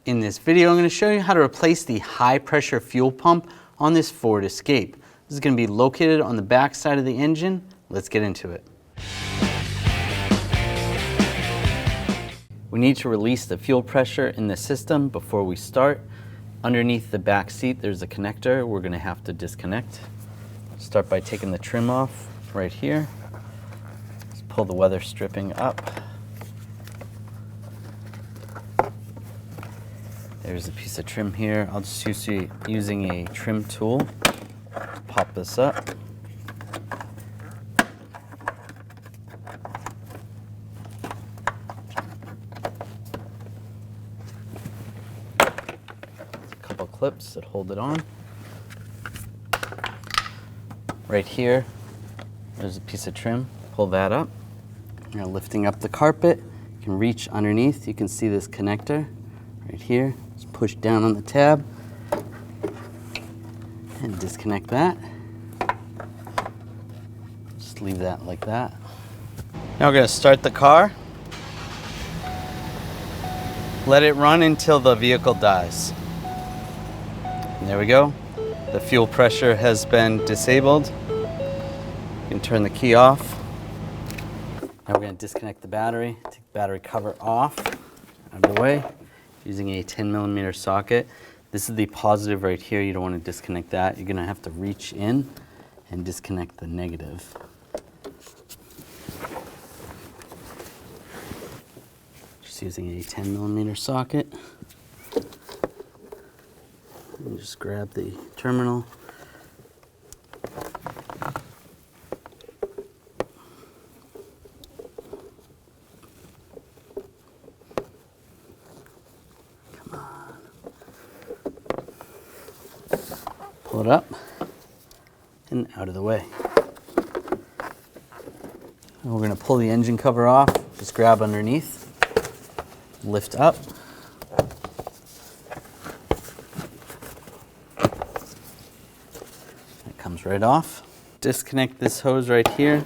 In this video, I'm going to show you how to replace the high pressure fuel pump on this Ford Escape. This is going to be located on the back side of the engine. Let's get into it. We need to release the fuel pressure in the system before we start. Underneath the back seat, there's a connector we're going to have to disconnect. Start by taking the trim off right here. Just pull the weather stripping up. There's a piece of trim here. I'll just using a trim tool. Pop this up. A couple clips that hold it on. Right here, there's a piece of trim. Pull that up. Now lifting up the carpet, you can reach underneath. You can see this connector right here. Just push down on the tab and disconnect that. Just leave that like that. Now we're going to start the car. Let it run until the vehicle dies. And there we go. The fuel pressure has been disabled. You can turn the key off. Now we're going to disconnect the battery. Take the battery cover off, out of the way, using a 10mm socket. This is the positive right here. You don't want to disconnect that. You're going to have to reach in and disconnect the negative. Just using a 10mm socket. And just grab the terminal. Pull it up and out of the way. And we're going to pull the engine cover off. Just grab underneath, lift up. It comes right off. Disconnect this hose right here.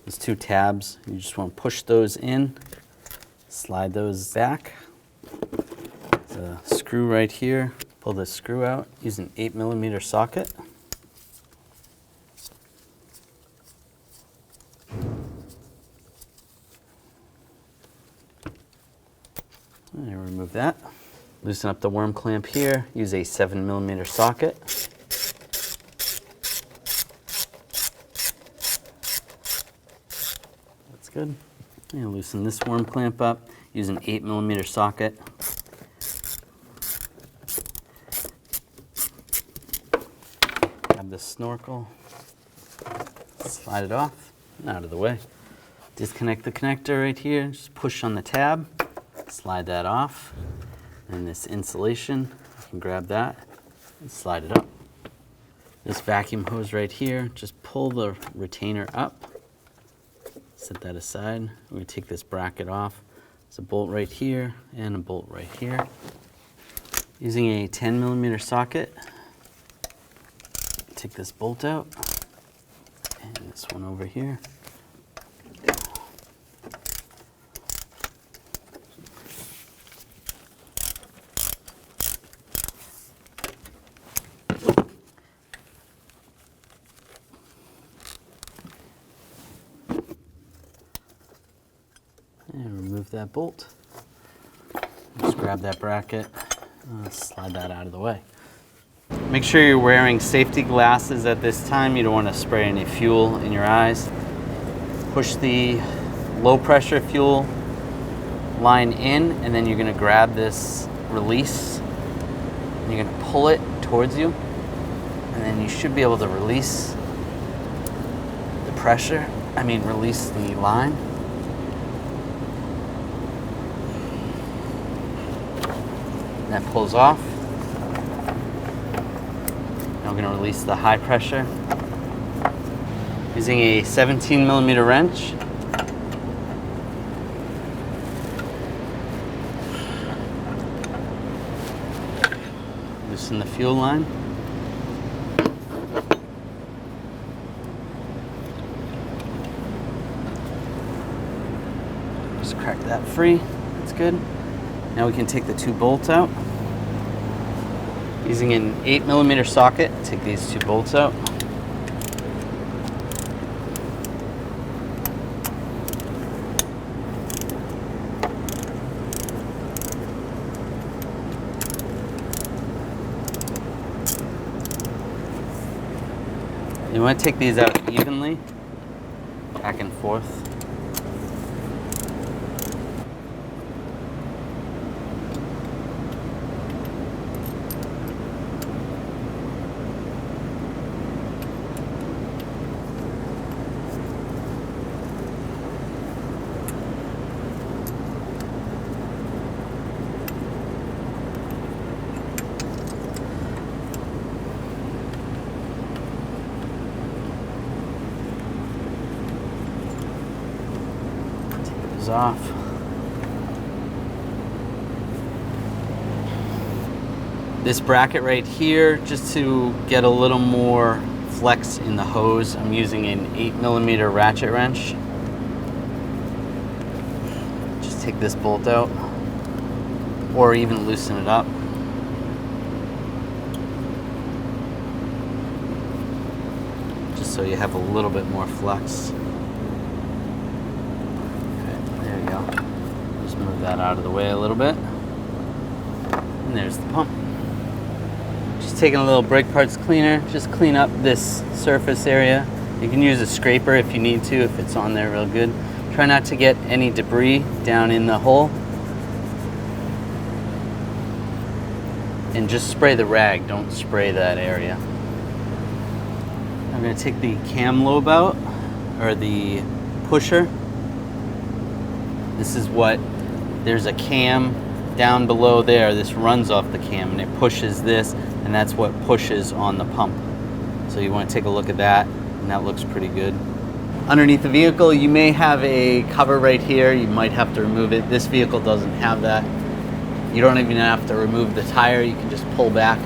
There's two tabs. You just want to push those in, slide those back. The screw right here. Pull this screw out, use an 8mm socket. And remove that. Loosen up the worm clamp here, use a 7mm socket. That's good. And loosen this worm clamp up, use an 8mm socket. The snorkel, slide it off and out of the way. Disconnect the connector right here, just push on the tab, slide that off, and this insulation, you can grab that and slide it up. This vacuum hose right here, just pull the retainer up, set that aside. We're going to take this bracket off. There's a bolt right here and a bolt right here. Using a 10mm socket, take this bolt out and this one over here. And remove that bolt. Just grab that bracket, slide that out of the way. Make sure you're wearing safety glasses at this time. You don't want to spray any fuel in your eyes. Push the low pressure fuel line in, and then you're going to grab this release and you're going to pull it towards you, and then you should be able to release the pressure. Release the line. And that pulls off. Now we're going to release the high pressure using a 17mm wrench. Loosen the fuel line. Just crack that free. That's good. Now we can take the 2 bolts out. Using an 8mm socket, take these 2 bolts out. You want to take these out evenly, back and forth. Off. This bracket right here, just to get a little more flex in the hose, I'm using an 8mm ratchet wrench. Just take this bolt out, or even loosen it up. Just so you have a little bit more flex. Move that out of the way a little bit. And there's the pump. Just taking a little brake parts cleaner, just clean up this surface area. You can use a scraper if you need to, if it's on there real good. Try not to get any debris down in the hole. And just spray the rag, don't spray that area. I'm going to take the cam lobe out, or the pusher. This is what, there's a cam down below there. This runs off the cam and it pushes this, and that's what pushes on the pump. So you want to take a look at that, and that looks pretty good. Underneath the vehicle, you may have a cover right here. You might have to remove it. This vehicle doesn't have that. You don't even have to remove the tire. You can just pull back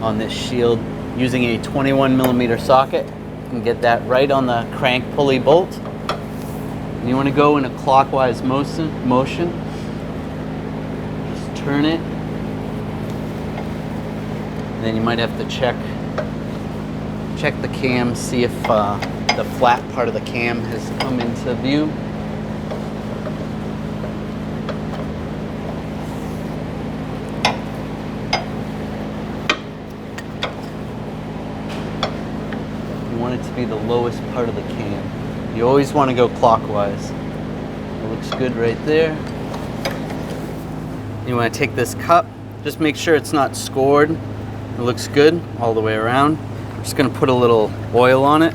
on this shield using a 21mm socket. You can get that right on the crank pulley bolt. And you want to go in a clockwise motion. Just turn it. And then you might have to check the cam, see if the flat part of the cam has come into view. You want it to be the lowest part of the cam. You always want to go clockwise. It looks good right there. You want to take this cup, just make sure it's not scored. It looks good all the way around. I'm just going to put a little oil on it,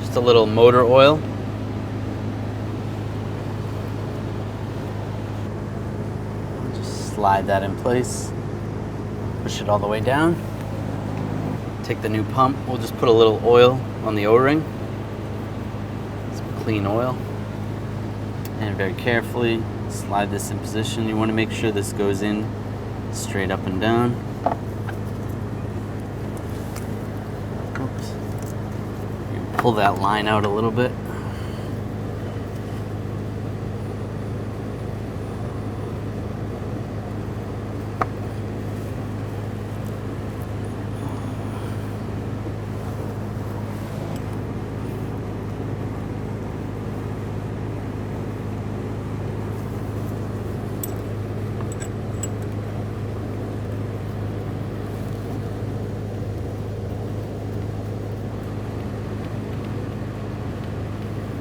just a little motor oil. Just slide that in place, push it all the way down. Take the new pump, we'll just put a little oil on the O-ring. Clean oil, and very carefully slide this in position. You want to make sure this goes in straight up and down. Oops. You pull that line out a little bit.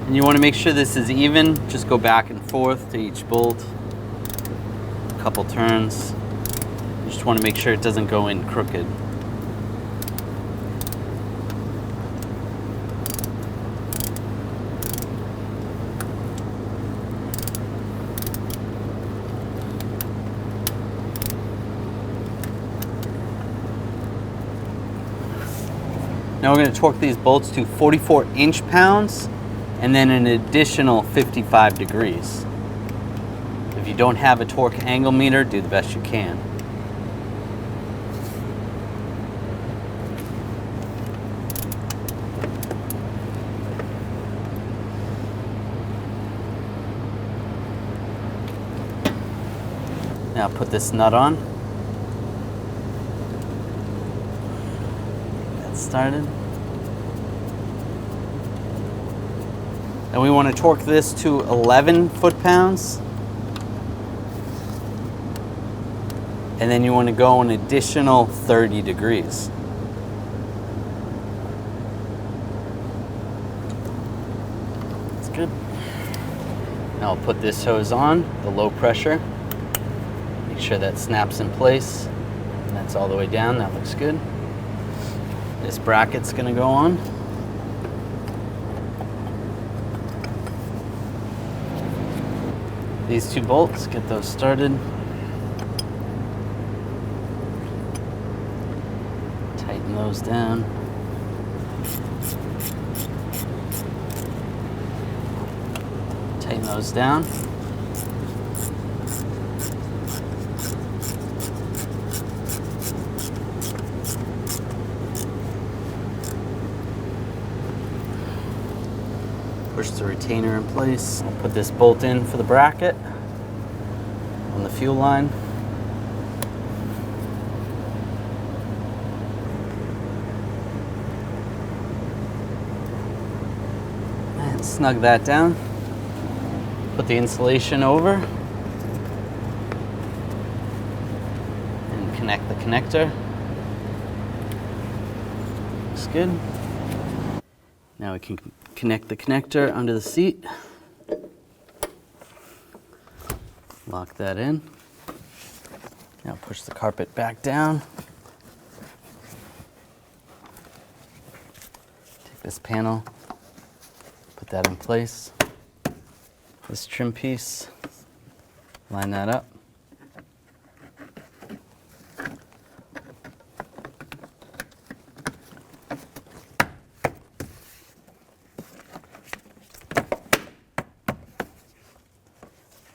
And you want to make sure this is even. Just go back and forth to each bolt. A couple turns. You just want to make sure it doesn't go in crooked. Now we're going to torque these bolts to 44 inch-pounds and then an additional 55 degrees. If you don't have a torque angle meter, do the best you can. Now put this nut on. Get started. And we want to torque this to 11 foot-pounds. And then you want to go an additional 30 degrees. That's good. Now I'll put this hose on, the low pressure. Make sure that snaps in place. And that's all the way down, that looks good. This bracket's gonna go on. These two bolts, get those started. Tighten those down. Tighten those down. Push the retainer in place. I'll put this bolt in for the bracket on the fuel line. And snug that down. Put the insulation over and connect the connector. Looks good. Now we can connect the connector under the seat. Lock that in. Now push the carpet back down. Take this panel, put that in place. This trim piece, line that up.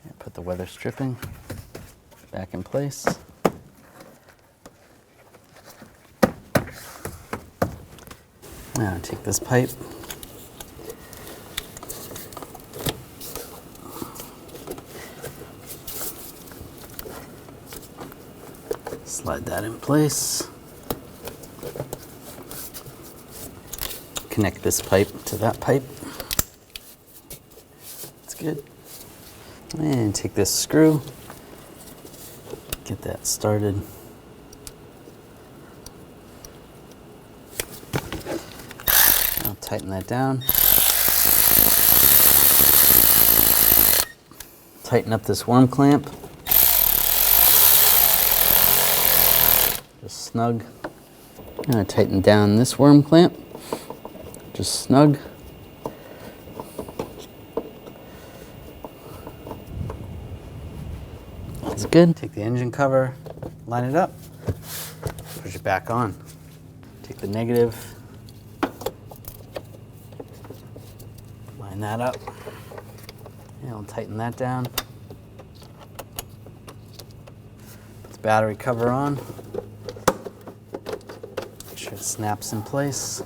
And put the weather stripping back in place. Now take this pipe. Slide that in place. Connect this pipe to that pipe. That's good. And take this screw. Get that started. I'll tighten that down. Tighten up this worm clamp. Just snug. I'm going to tighten down this worm clamp. Just snug. That's good. Take the engine cover, line it up, push it back on. Take the negative, line that up, and I'll tighten that down. Put the battery cover on. Make sure it snaps in place.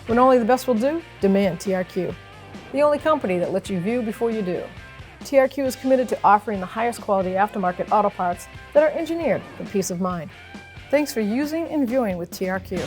When only the best will do, demand TRQ. The only company that lets you view before you do. TRQ is committed to offering the highest quality aftermarket auto parts that are engineered for peace of mind. Thanks for using and viewing with TRQ.